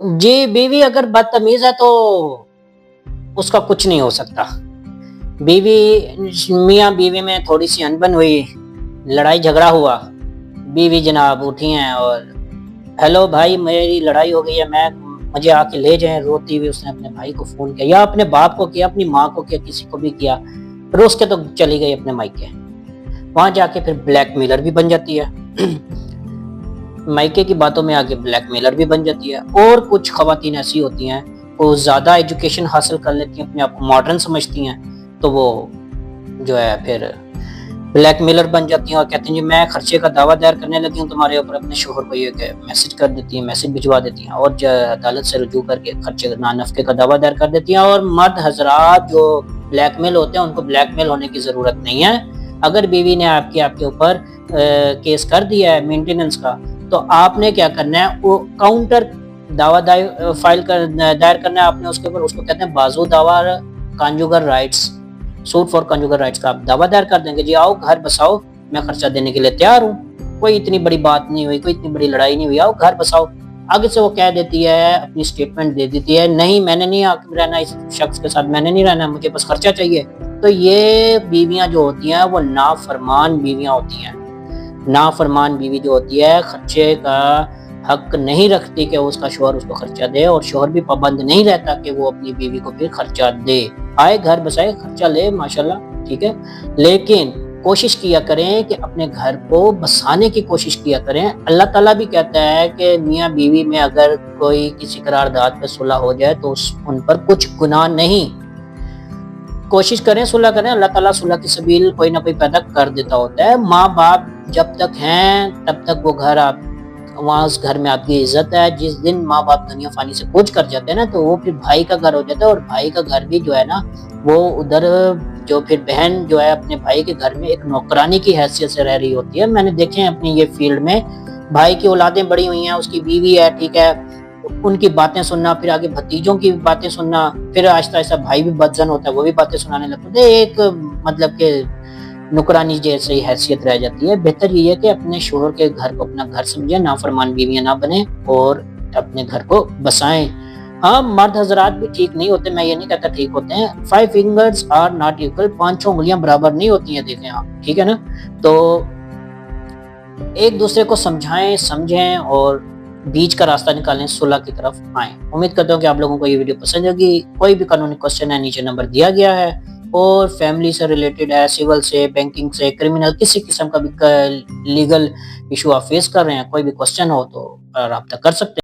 جی، بیوی اگر بدتمیز ہے تو اس کا کچھ نہیں ہو سکتا۔ بیوی میاں بیوی میں تھوڑی سی انبن ہوئی، لڑائی جھگڑا ہوا، بیوی جناب اٹھی ہیں اور ہیلو بھائی میری لڑائی ہو گئی ہے، مجھے آ کے لے جائیں، روتی ہوئی اس نے اپنے بھائی کو فون کیا یا اپنے باپ کو کیا، اپنی ماں کو کیا، کسی کو بھی کیا، روس کے تو چلی گئی اپنے مائکے۔ وہاں جا کے پھر بلیک میلر بھی بن جاتی ہے، مائکے کی باتوں میں آگے بلیک میلر بھی بن جاتی ہے۔ اور کچھ خواتین ایسی ہوتی ہیں وہ زیادہ ایجوکیشن حاصل کر لیتی ہیں، اپنے آپ کو ماڈرن سمجھتی ہیں، تو وہ جو ہے پھر بلیک میلر بن جاتی ہیں اور کہتے ہیں جی میں خرچے کا دعویٰ دائر کرنے لگی ہوں تمہارے اوپر، اپنے شوہر کو یہ کہ میسج کر دیتی ہیں، میسج بھجوا دیتی ہیں اور عدالت سے رجوع کر کے خرچے نفقے کا دعویٰ دائر کر دیتی ہیں۔ اور مرد حضرات جو بلیک میل ہوتے ہیں ان کو بلیک میل ہونے کی ضرورت نہیں ہے۔ اگر بیوی نے آپ کے اوپر کیس کر دیا ہے مینٹیننس کا، تو آپ نے کیا کرنا ہے، وہ کاؤنٹر دعویٰ دائر کرنا ہے آپ نے اس کے اوپر، اس کو کہتے ہیں بازو دعویٰ کانجوگل رائٹس، سوٹ فار کنجوگل رائٹس کا آپ دعویٰ دائر کر دیں گے، جی آؤ گھر بساؤ، میں خرچہ دینے کے لیے تیار ہوں، کوئی اتنی بڑی بات نہیں ہوئی، کوئی اتنی بڑی لڑائی نہیں ہوئی، آؤ گھر بساؤ۔ آگے سے وہ کہہ دیتی ہے، اپنی سٹیٹمنٹ دے دیتی ہے، نہیں میں نے نہیں رہنا اس شخص کے ساتھ، میں نے نہیں رہنا، مجھے بس خرچہ چاہیے، تو یہ بیویاں جو ہوتی ہیں وہ نافرمان بیویاں ہوتی ہیں۔ نافرمان بیوی جو ہوتی ہے خرچے کا حق نہیں رکھتی کہ اس کا شوہر اس کو خرچہ دے، اور شوہر بھی پابند نہیں رہتا کہ وہ اپنی بیوی کو پھر خرچہ دے۔ آئے گھر بسائے خرچہ لے ماشاءاللہ، ٹھیک ہے، لیکن کوشش کیا کریں کہ اپنے گھر کو بسانے کی کوشش کیا کریں۔ اللہ تعالیٰ بھی کہتا ہے کہ میاں بیوی میں اگر کوئی کسی قرارداد پہ صلح ہو جائے تو ان پر کچھ گناہ نہیں، کوشش کریں صلح کریں، اللہ تعالیٰ صلح کی سبیل کوئی نہ کوئی پیدا کر دیتا ہوتا ہے۔ ماں باپ جب تک ہیں تب تک وہ گھر وہاں اس گھر میں آپ کی عزت ہے، جس دن ماں باپ دنیا فانی سے کوچ کر جاتے ہیں نا تو وہ پھر بھائی کا گھر ہو جاتا ہے، اور بھائی کا گھر بھی جو ہے نا وہ ادھر جو پھر بہن جو ہے اپنے بھائی کے گھر میں ایک نوکرانی کی حیثیت سے رہ رہی ہوتی ہے۔ میں نے دیکھے ہیں اپنی یہ فیلڈ میں، بھائی کی اولادیں بڑی ہوئی ہیں، اس کی بیوی ہے، ٹھیک ہے، ان کی باتیں سننا، پھر آگے بھتیجوں کی باتیں سننا، پھر آہستہ آہستہ بھائی بھی بدزن ہوتا ہے، وہ بھی باتیں سنانے لگتا ہے، ایک مطلب کہ نکرانی جیسی حیثیت رہ جاتی ہے۔ بہتر یہ ہے کہ اپنے شوہر کے گھر کو اپنا گھر سمجھیں، نافرمان بیویاں نہ بنیں اور اپنے گھر کو بسائیں۔ ہاں مرد حضرات بھی ٹھیک نہیں ہوتے، میں یہ نہیں کہتا ٹھیک ہوتے ہیں، 5 fingers are not equal، 5 انگلیاں برابر نہیں ہوتی ہیں، دیکھیں آپ، ٹھیک ہے نا، تو ایک دوسرے کو سمجھائیں، سمجھیں اور بیچ کا راستہ نکالیں، صلح کی طرف آئیں۔ امید کرتا ہوں کہ آپ لوگوں کو یہ ویڈیو پسند ہوگی۔ کوئی بھی قانونی کوسچن ہے نیچے نمبر دیا گیا ہے، اور فیملی سے ریلیٹڈ ہے، سول سے، بینکنگ سے، کرمنل، کسی قسم کا بھی لیگل ایشو آپ فیس کر رہے ہیں، کوئی بھی کوسچن ہو تو رابطہ کر سکتے ہیں۔